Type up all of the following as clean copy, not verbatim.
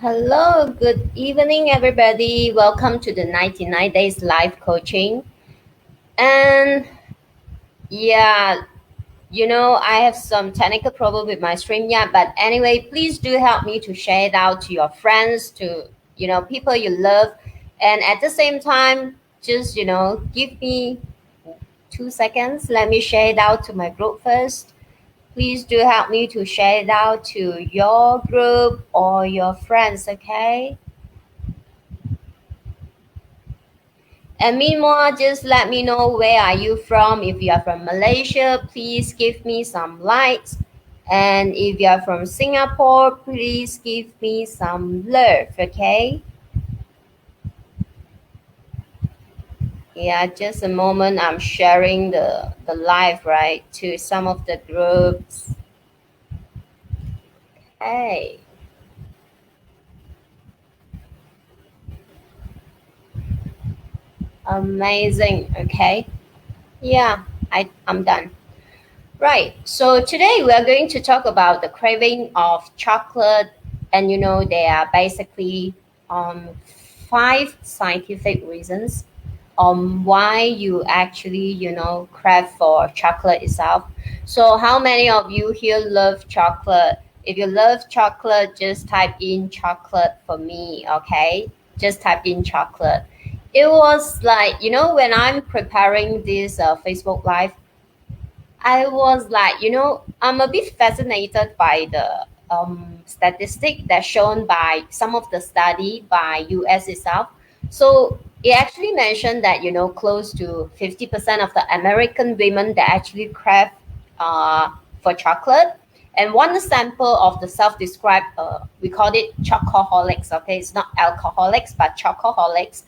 Hello, good evening, everybody. Welcome to the 99 Days Live Coaching. And yeah, I have some technical problem with my stream, but anyway, please do help me to share it out to your friends, to, people you love. And at the same time, just, give me 2 seconds. Let me share it out to my group first. Please do help me to share it out to your group or your friends, okay? And meanwhile, just let me know where are you from. If you are from Malaysia, please give me some likes. And if you are from Singapore, please give me some love, okay? Yeah, just a moment. I'm sharing the live, right, to some of the groups. Hey. Amazing, okay? Yeah, I'm done. Right. So today we are going to talk about the craving of chocolate, and there are basically five scientific reasons why you actually crave for chocolate itself. So how many of you here love chocolate? If you love chocolate, just type in chocolate for me, okay? Just type in chocolate. It was like when I'm preparing this Facebook Live, I was like, I'm a bit fascinated by the statistic that's shown by some of the study by US itself. So it actually mentioned that, close to 50% of the American women that actually crave for chocolate. And one sample of the self-described, we call it chocoholics, okay? It's not alcoholics, but chocoholics.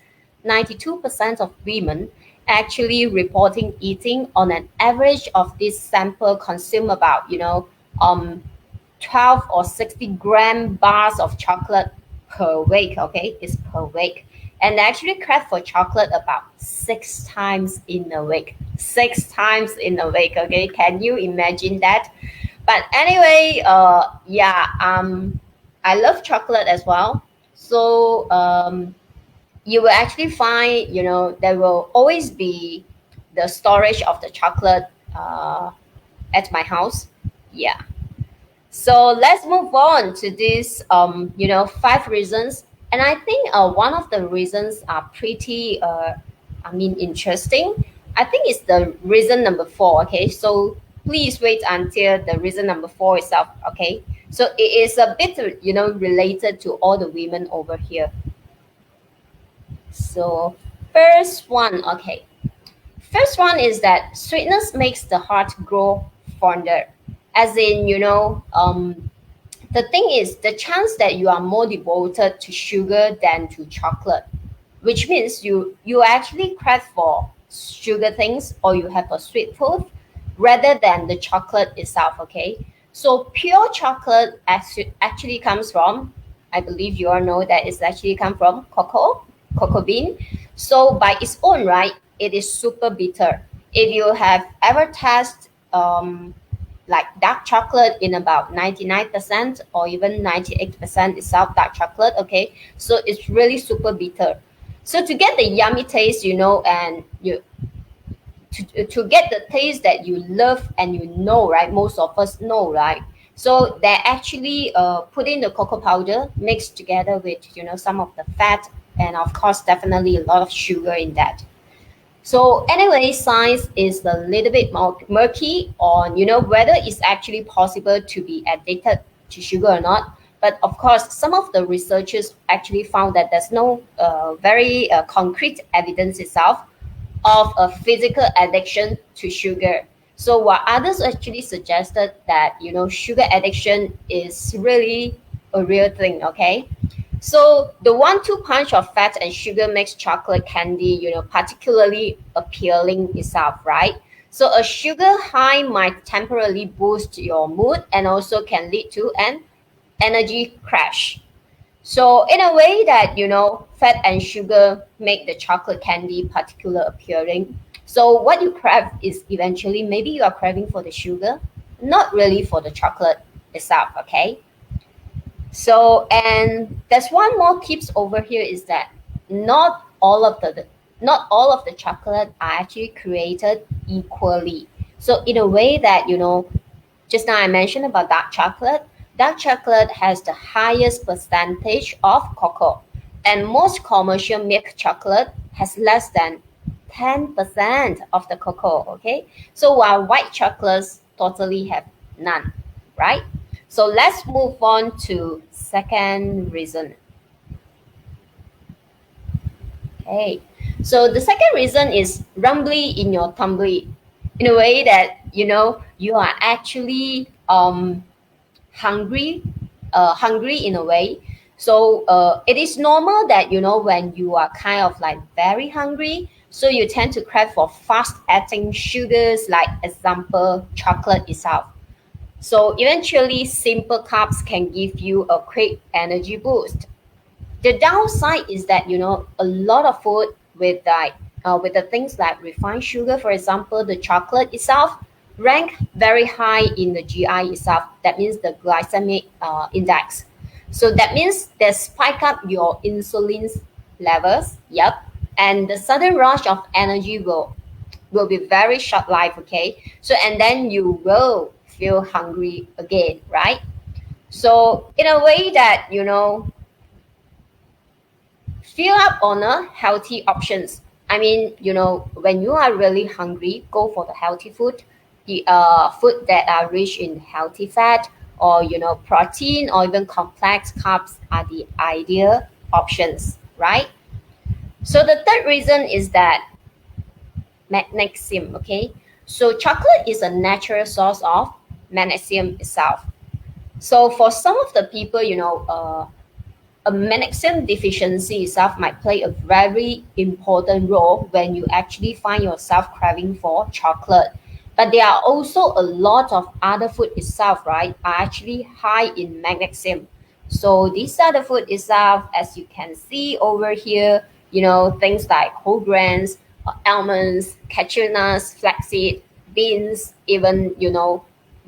92% of women actually reporting eating on an average of this sample consume about 12 or 60 gram bars of chocolate per week. Okay, it's per week. And they actually crave for chocolate about 6 times in a week. 6 times in a week. Okay, can you imagine that? But anyway, I love chocolate as well. So you will actually find, there will always be the storage of the chocolate at my house. Yeah. So let's move on to these, five reasons. And I think one of the reasons are pretty, interesting. I think it's the reason number four. Okay. So please wait until the reason number four itself. Okay. So it is a bit, related to all the women over here. So first one, okay. First one is that sweetness makes the heart grow fonder. As in, the thing is the chance that you are more devoted to sugar than to chocolate, which means you actually crave for sugar things or you have a sweet tooth rather than the chocolate itself, okay? So pure chocolate actually comes from, I believe you all know that it's actually come from cocoa bean. So by its own right, it is super bitter. If you have ever tasted like dark chocolate in about 99% or even 98% itself dark chocolate, okay? So it's really super bitter. So to get the yummy taste, and to get the taste that you love and right? Most of us know, right? So they actually put in the cocoa powder mixed together with, some of the fat and of course definitely a lot of sugar in that. So anyway, science is a little bit more murky on, whether it's actually possible to be addicted to sugar or not. But of course, some of the researchers actually found that there's no very concrete evidence itself of a physical addiction to sugar. So while others actually suggested that, sugar addiction is really a real thing, okay? So the 1-2 punch of fat and sugar makes chocolate candy, particularly appealing itself, right? So a sugar high might temporarily boost your mood and also can lead to an energy crash. So in a way that, fat and sugar make the chocolate candy particular appealing. So what you crave is eventually maybe you are craving for the sugar, not really for the chocolate itself, okay? So, and there's one more tips over here is that not all of the chocolate are actually created equally. So in a way that, just now I mentioned about dark chocolate. Dark chocolate has the highest percentage of cocoa, and most commercial milk chocolate has less than 10% of the cocoa. Okay, so while white chocolates totally have none, right? So let's move on to second reason. Okay, so the second reason is rumbly in your tumbly, in a way that you are actually hungry, hungry in a way. So it is normal that when you are kind of like very hungry, so you tend to crave for fast-acting sugars, like example, chocolate itself. So eventually, simple carbs can give you a quick energy boost. The downside is that a lot of food with the things like refined sugar, for example, the chocolate itself, rank very high in the GI itself. That means the glycemic index. So that means they spike up your insulin levels. Yep, and the sudden rush of energy will be very short life. Okay, so and then you will feel hungry again, right? So in a way that fill up on a healthy options. I mean, when you are really hungry, go for the healthy food, the food that are rich in healthy fat or protein or even complex carbs are the ideal options, right? So the third reason is that magnesium. Okay, so chocolate is a natural source of magnesium itself. So for some of the people, a magnesium deficiency itself might play a very important role when you actually find yourself craving for chocolate. But there are also a lot of other food itself, right, are actually high in magnesium. So these are the food itself, as you can see over here, things like whole grains, almonds, cashew nuts, flaxseed, beans, even,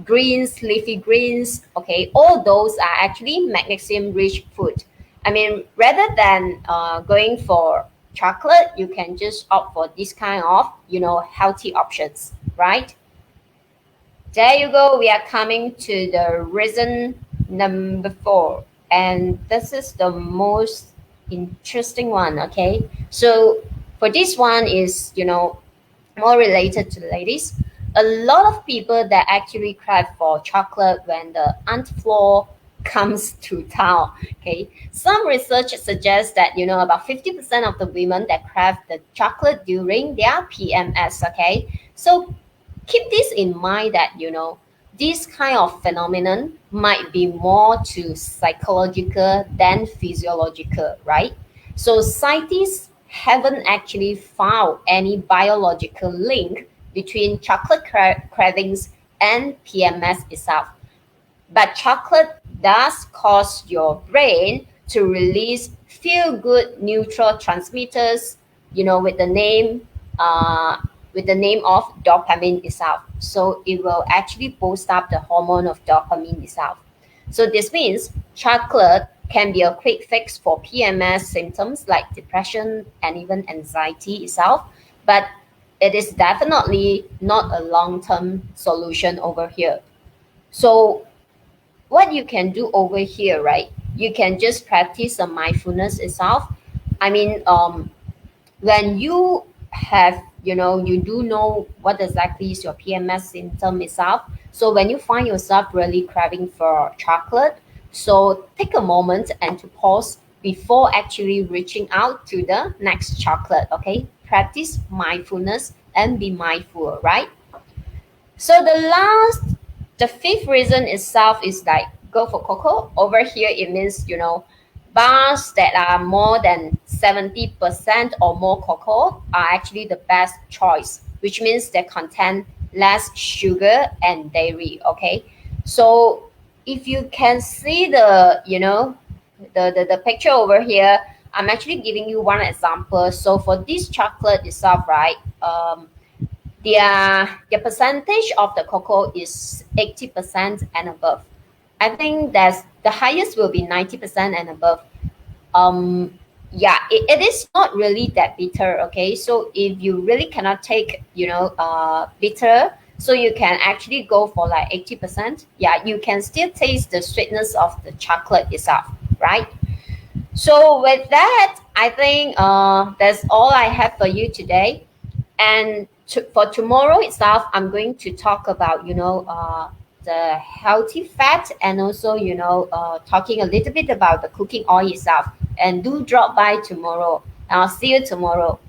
greens, leafy greens. Okay, all those are actually magnesium rich food. I mean, rather than going for chocolate, you can just opt for this kind of, healthy options, right? There you go. We are coming to the reason number four. And this is the most interesting one, okay? So for this one is, more related to the ladies. A lot of people that actually crave for chocolate when the aunt floor comes to town. Okay, some research suggests that about 50% of the women that crave the chocolate during their PMS. Okay, so keep this in mind that this kind of phenomenon might be more to psychological than physiological, right? So scientists haven't actually found any biological link between chocolate cravings and PMS itself. But chocolate does cause your brain to release feel good neurotransmitters, with the name of dopamine itself. So it will actually boost up the hormone of dopamine itself. So this means chocolate can be a quick fix for PMS symptoms like depression and even anxiety itself, but it is definitely not a long-term solution over here. So what you can do over here, right? You can just practice the mindfulness itself. I mean, when you have, you do know what exactly is your PMS symptom itself. So when you find yourself really craving for chocolate, so take a moment and to pause before actually reaching out to the next chocolate. Okay, practice mindfulness and be mindful, right? So the fifth reason itself is like go for cocoa. Over here, it means bars that are more than 70% or more cocoa are actually the best choice, which means they contain less sugar and dairy. Okay, so if you can see the picture over here, I'm actually giving you one example. So for this chocolate itself, right? The percentage of the cocoa is 80% and above. I think that's the highest will be 90% and above. um yeah, it is not really that bitter. Okay, so if you really cannot take, bitter, so you can actually go for like 80%. Yeah, you can still taste the sweetness of the chocolate itself, right? So with that, I think that's all I have for you today. And for tomorrow itself, I'm going to talk about, the healthy fat, and also, talking a little bit about the cooking oil itself. And do drop by tomorrow. I'll see you tomorrow.